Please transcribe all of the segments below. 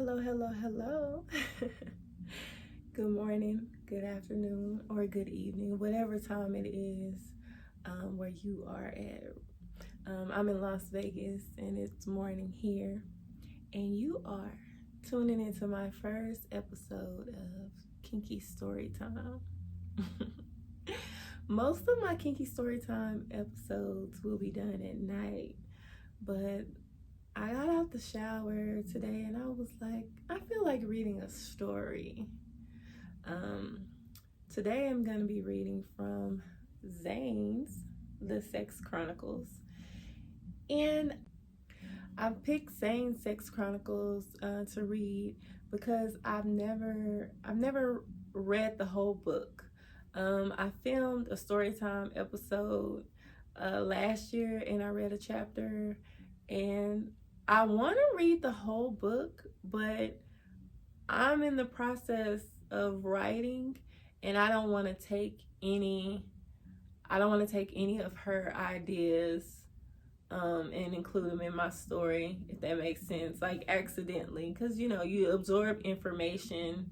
Hello, hello, hello. Good morning, good afternoon, or good evening, whatever time it is where you are at. I'm in Las Vegas and it's morning here, and you are tuning into my first episode of Kinky Story Time. Most of my Kinky Story Time episodes will be done at night, but I got out the shower today and I was like, I feel like reading a story. Today I'm going to be reading from Zane's The Sex Chronicles. And I picked Zane's Sex Chronicles to read because I've never read the whole book. I filmed a storytime episode last year and I read a chapter, and I want to read the whole book, but I'm in the process of writing and I don't want to take any of her ideas and include them in my story, if that makes sense, like accidentally, because you absorb information.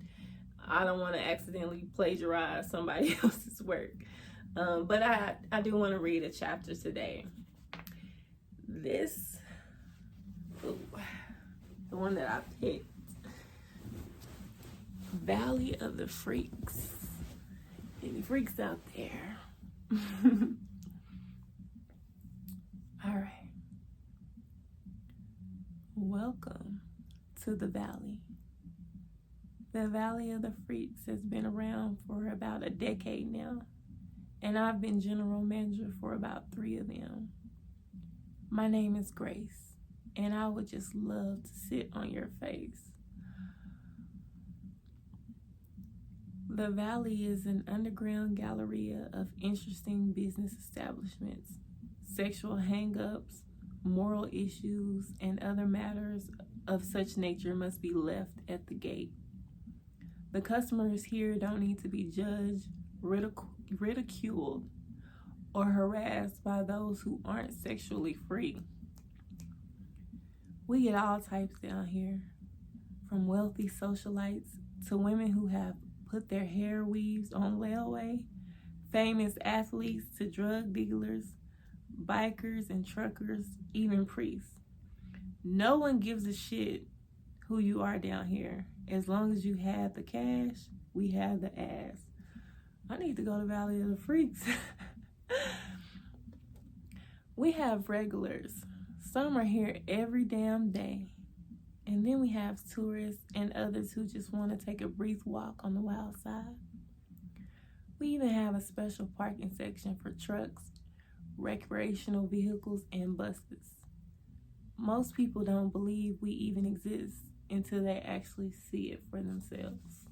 I don't want to accidentally plagiarize somebody else's work, but I do want to read a chapter today. The one that I picked, Valley of the Freaks. Any freaks out there? All right. Welcome to the Valley. The Valley of the Freaks has been around for about a decade now, and I've been general manager for about 3 of them. My name is Grace, and I would just love to sit on your face. The Valley is an underground galleria of interesting business establishments, sexual hang-ups, moral issues, and other matters of such nature must be left at the gate. The customers here don't need to be judged, ridiculed, or harassed by those who aren't sexually free. We get all types down here, from wealthy socialites to women who have put their hair weaves on layaway, famous athletes to drug dealers, bikers and truckers, even priests. No one gives a shit who you are down here. As long as you have the cash, we have the ass. I need to go to Valley of the Freaks. We have regulars. Some are here every damn day. And then we have tourists and others who just want to take a brief walk on the wild side. We even have a special parking section for trucks, recreational vehicles, and buses. Most people don't believe we even exist until they actually see it for themselves.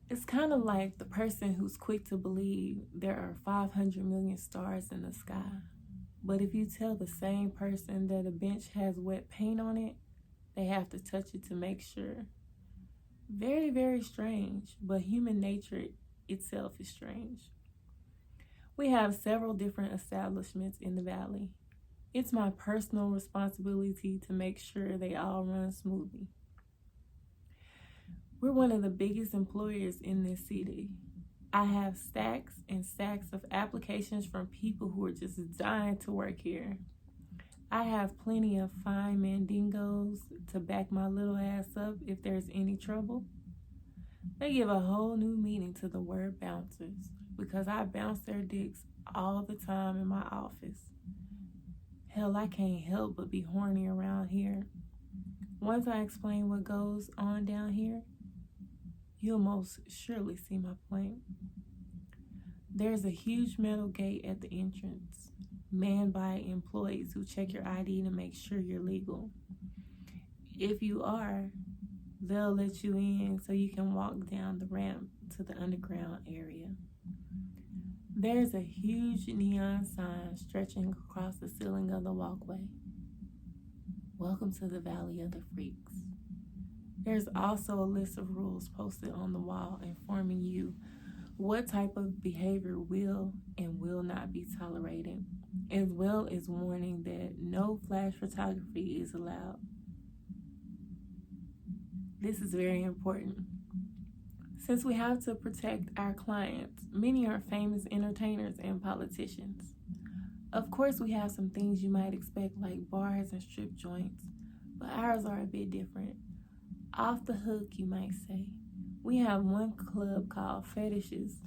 It's kind of like the person who's quick to believe there are 500 million stars in the sky. But if you tell the same person that a bench has wet paint on it, they have to touch it to make sure. Very, very strange, but human nature itself is strange. We have several different establishments in the Valley. It's my personal responsibility to make sure they all run smoothly. We're one of the biggest employers in this city. I have stacks and stacks of applications from people who are just dying to work here. I have plenty of fine mandingos to back my little ass up if there's any trouble. They give a whole new meaning to the word bouncers because I bounce their dicks all the time in my office. Hell, I can't help but be horny around here. Once I explain what goes on down here, you'll most surely see my point. There's a huge metal gate at the entrance, manned by employees who check your ID to make sure you're legal. If you are, they'll let you in so you can walk down the ramp to the underground area. There's a huge neon sign stretching across the ceiling of the walkway. Welcome to the Valley of the Freaks. There's also a list of rules posted on the wall informing you what type of behavior will and will not be tolerated as well as warning that no flash photography is allowed. This is very important. Since we have to protect our clients, many are famous entertainers and politicians. Of course, we have some things you might expect like bars and strip joints, but ours are a bit different. Off the hook, you might say. We have one club called Fetishes.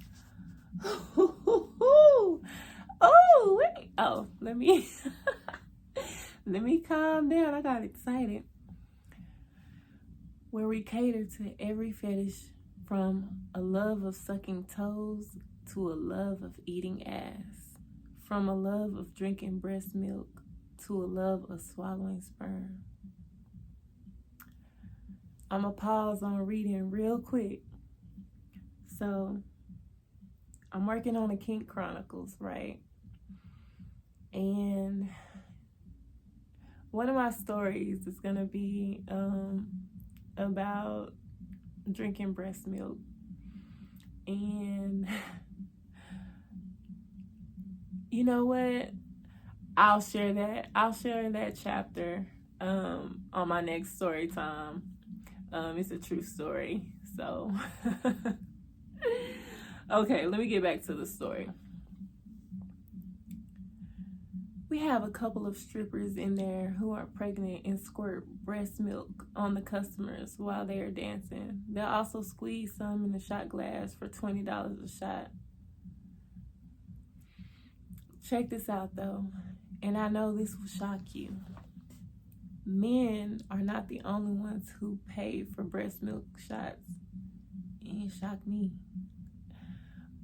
Oh, wait. Oh, let me let me calm down. I got excited. Where we cater to every fetish, from a love of sucking toes to a love of eating ass, from a love of drinking breast milk to a love of swallowing sperm. I'm going to pause on reading real quick. So, I'm working on a Kinky Chronicles, right? And one of my stories is going to be about drinking breast milk. And you know what? I'll share that chapter on my next story time. It's a true story. So okay, let me get back to the story. We have a couple of strippers in there who are pregnant and squirt breast milk on the customers while they are dancing. They'll also squeeze some in the shot glass for $20 a shot. Check this out though, and I know this will shock you. Men are not the only ones who pay for breast milk shots. It shocked me.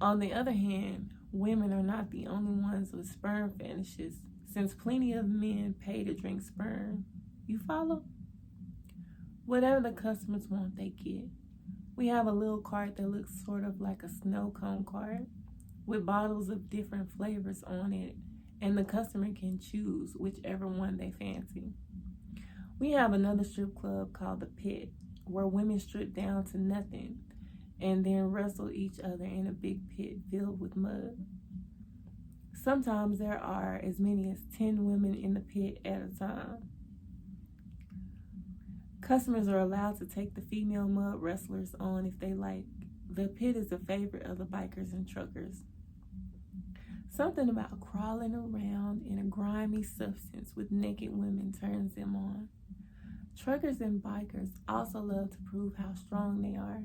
On the other hand, women are not the only ones with sperm fetishes, since plenty of men pay to drink sperm. You follow? Whatever the customers want, they get. We have a little cart that looks sort of like a snow cone cart with bottles of different flavors on it, and the customer can choose whichever one they fancy. We have another strip club called The Pit, where women strip down to nothing and then wrestle each other in a big pit filled with mud. Sometimes there are as many as 10 women in the pit at a time. Customers are allowed to take the female mud wrestlers on if they like. The pit is a favorite of the bikers and truckers. Something about crawling around in a grimy substance with naked women turns them on. Truckers and bikers also love to prove how strong they are.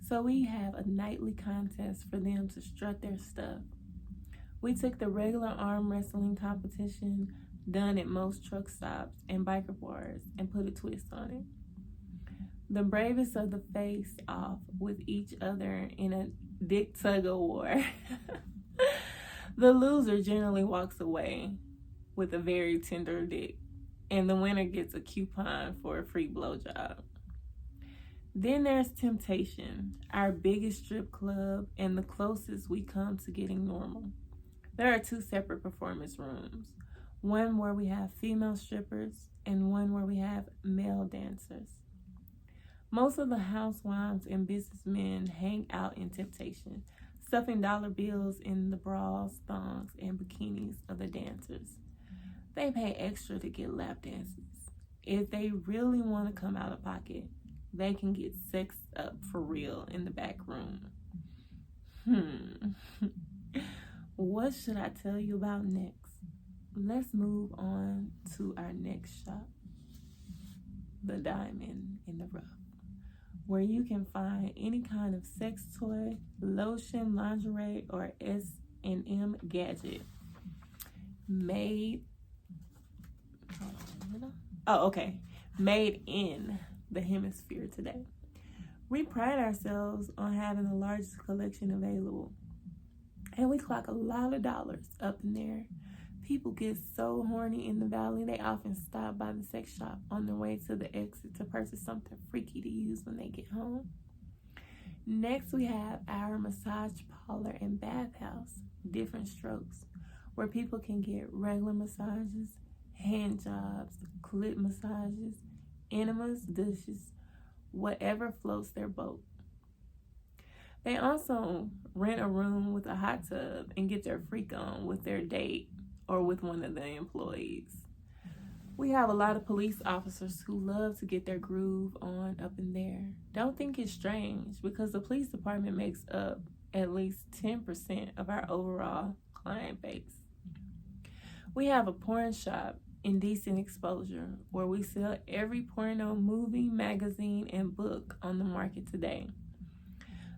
So we have a nightly contest for them to strut their stuff. We took the regular arm wrestling competition done at most truck stops and biker bars and put a twist on it. The bravest of the face off with each other in a dick tug-of-war. The loser generally walks away with a very tender dick, and the winner gets a coupon for a free blowjob. Then there's Temptation, our biggest strip club and the closest we come to getting normal. There are 2 separate performance rooms, one where we have female strippers and one where we have male dancers. Most of the housewives and businessmen hang out in Temptation, stuffing dollar bills in the bras, thongs, and bikinis of the dancers. They pay extra to get lap dances. If they really want to come out of pocket, they can get sexed up for real in the back room. What should I tell you about next? Let's move on to our next shop, the Diamond in the Rough, where you can find any kind of sex toy, lotion, lingerie, or S&M gadget made in the hemisphere today. We pride ourselves on having the largest collection available, and we clock a lot of dollars up in there. People get so horny in the valley, they often stop by the sex shop on their way to the exit to purchase something freaky to use when they get home. Next, we have our massage parlor and bathhouse, Different Strokes, where people can get regular massages, hand jobs, clit massages, enemas, douches, whatever floats their boat. They also rent a room with a hot tub and get their freak on with their date or with one of the employees. We have a lot of police officers who love to get their groove on up in there. Don't think it's strange because the police department makes up at least 10% of our overall client base. We have a porn shop, Indecent Exposure, where we sell every porno movie, magazine, and book on the market today.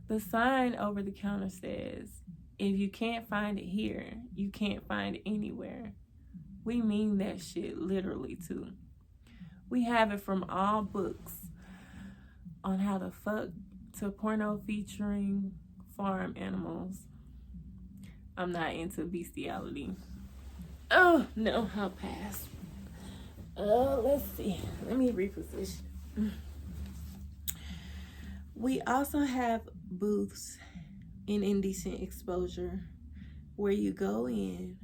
The sign over the counter says, if you can't find it here, you can't find it anywhere. We mean that shit literally too. We have it from all books on how to fuck to porno featuring farm animals. I'm not into bestiality. Oh, no, I'll pass. Let's see. Let me reposition. We also have booths in Indecent Exposure where you go in,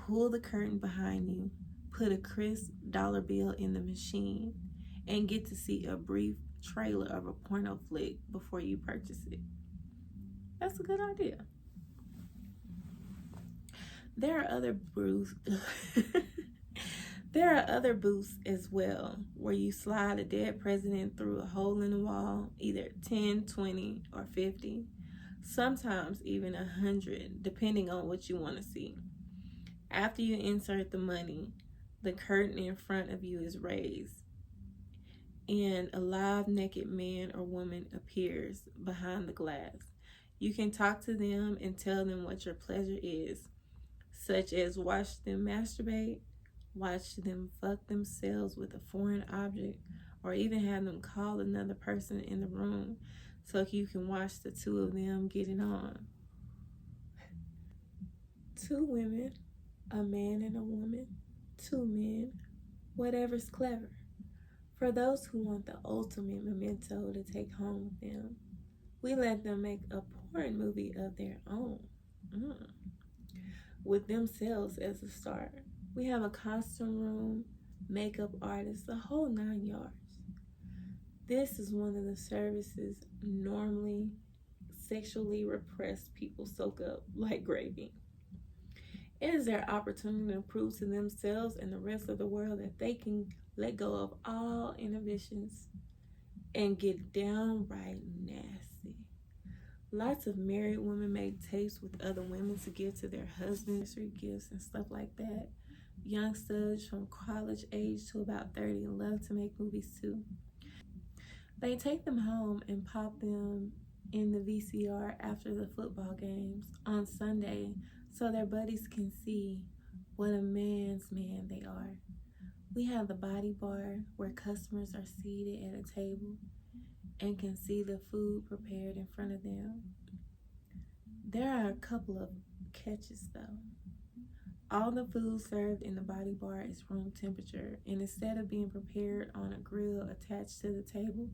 pull the curtain behind you, put a crisp dollar bill in the machine, and get to see a brief trailer of a porno flick before you purchase it. That's a good idea. There are other booths. There are other booths as well where you slide a dead president through a hole in the wall, either 10, 20, or 50, sometimes even 100, depending on what you want to see. After you insert the money, the curtain in front of you is raised, and a live naked man or woman appears behind the glass. You can talk to them and tell them what your pleasure is, such as watch them masturbate, watch them fuck themselves with a foreign object, or even have them call another person in the room so you can watch the two of them get it on. 2 women, a man and a woman, 2 men, whatever's clever. For those who want the ultimate memento to take home with them, we let them make a porn movie of their own, with themselves as a star. We have a costume room, makeup artist, the whole 9 yards. This is one of the services normally sexually repressed people soak up like gravy. It is their opportunity to prove to themselves and the rest of the world that they can let go of all inhibitions and get downright nasty. Lots of married women make tapes with other women to give to their husbands or gifts and stuff like that. Young studs from college age to about 30 love to make movies too. They take them home and pop them in the VCR after the football games on Sunday so their buddies can see what a man's man they are. We have the body bar where customers are seated at a table and can see the food prepared in front of them. There are a couple of catches though. All the food served in the body bar is room temperature, and instead of being prepared on a grill attached to the table,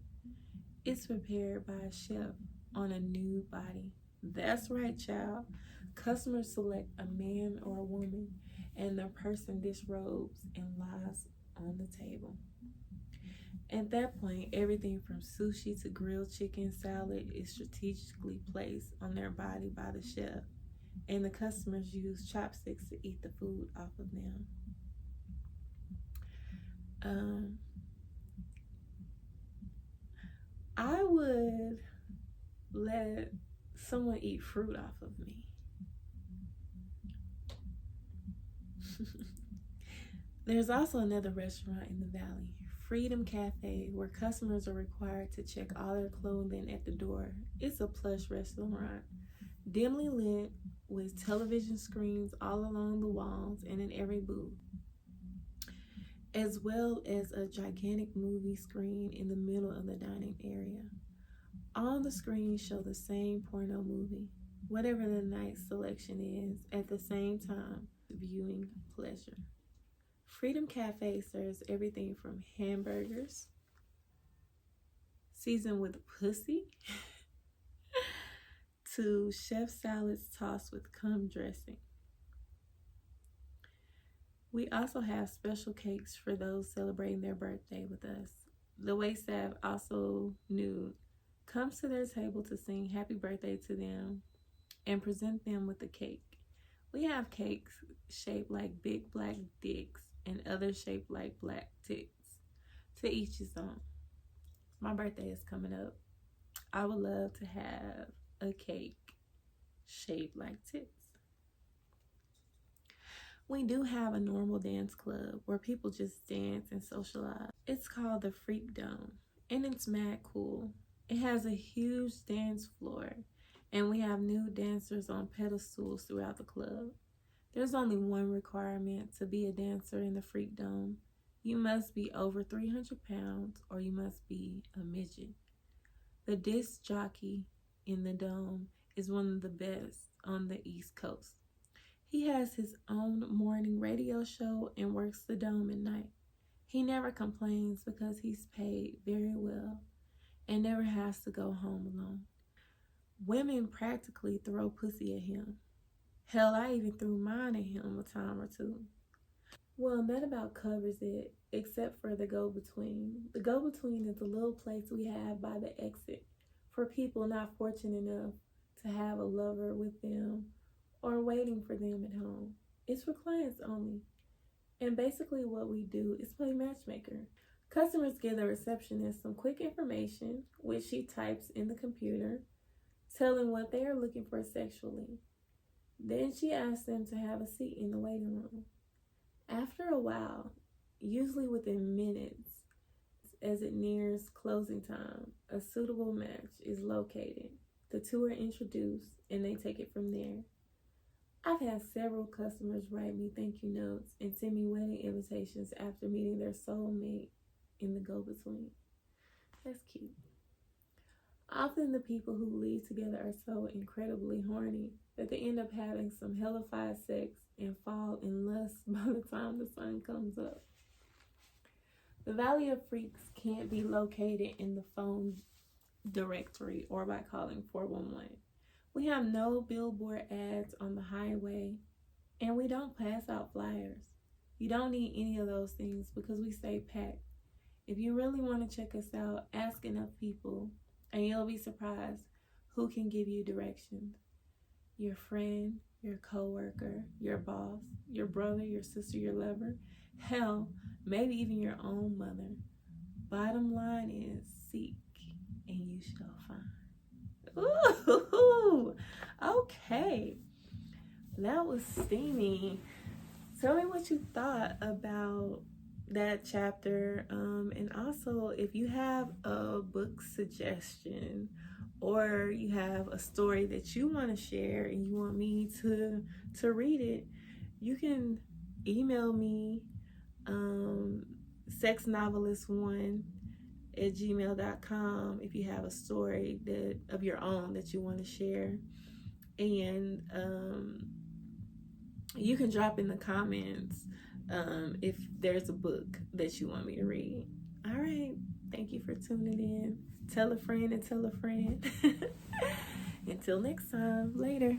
it's prepared by a chef on a nude body. That's right, child. Customers select a man or a woman, and the person disrobes and lies on the table. At that point, everything from sushi to grilled chicken salad is strategically placed on their body by the chef, and the customers use chopsticks to eat the food off of them. I would let someone eat fruit off of me. There's also another restaurant in the valley, Freedom Cafe, where customers are required to check all their clothing at the door. It's a plush restaurant, dimly lit with television screens all along the walls and in every booth, as well as a gigantic movie screen in the middle of the dining area. All the screens show the same porno movie, whatever the night's selection is, at the same time, viewing pleasure. Freedom Cafe serves everything from hamburgers, seasoned with pussy, to chef salads tossed with cum dressing. We also have special cakes for those celebrating their birthday with us. The waitstaff, also nude, comes to their table to sing happy birthday to them and present them with a cake. We have cakes shaped like big black dicks and others shaped like black ticks. To each his own. My birthday is coming up. I would love to have a cake shaped like tits. We do have a normal dance club where people just dance and socialize. It's called the Freak Dome, and it's mad cool. It has a huge dance floor, and we have new dancers on pedestals throughout the club. There's only one requirement to be a dancer in the Freak Dome. You must be over 300 pounds or you must be a midget. The disc jockey in the dome is one of the best on the East Coast. He has his own morning radio show and works the dome at night. He never complains because he's paid very well and never has to go home alone. Women practically throw pussy at him. Hell, I even threw mine at him a time or two. Well, that about covers it, except for the go-between. The go-between is a little place we have by the exit for people not fortunate enough to have a lover with them or waiting for them at home. It's for clients only. And basically what we do is play matchmaker. Customers give the receptionist some quick information, which she types in the computer, telling what they are looking for sexually. Then she asks them to have a seat in the waiting room. After a while, usually within minutes, as it nears closing time, a suitable match is located. The two are introduced and they take it from there. I've had several customers write me thank you notes and send me wedding invitations after meeting their soulmate in the go-between. That's cute. Often the people who leave together are so incredibly horny that they end up having some hellified sex and fall in lust by the time the sun comes up. The Valley of Freaks can't be located in the phone directory or by calling 411. We have no billboard ads on the highway, and we don't pass out flyers. You don't need any of those things because we stay packed. If you really want to check us out, ask enough people, and you'll be surprised who can give you directions. Your friend, your coworker, your boss, your brother, your sister, your lover, hell, maybe even your own mother. Bottom line is seek and you shall find. Ooh, okay. That was steamy. Tell me what you thought about that chapter, and also if you have a book suggestion or you have a story that you want to share and you want me to read it, you can email me sexnovelist1@gmail.com if you have a story of your own that you want to share, and you can drop in the comments if there's a book that you want me to read. All right, thank you for tuning in. Tell a friend and tell a friend. Until next time, later.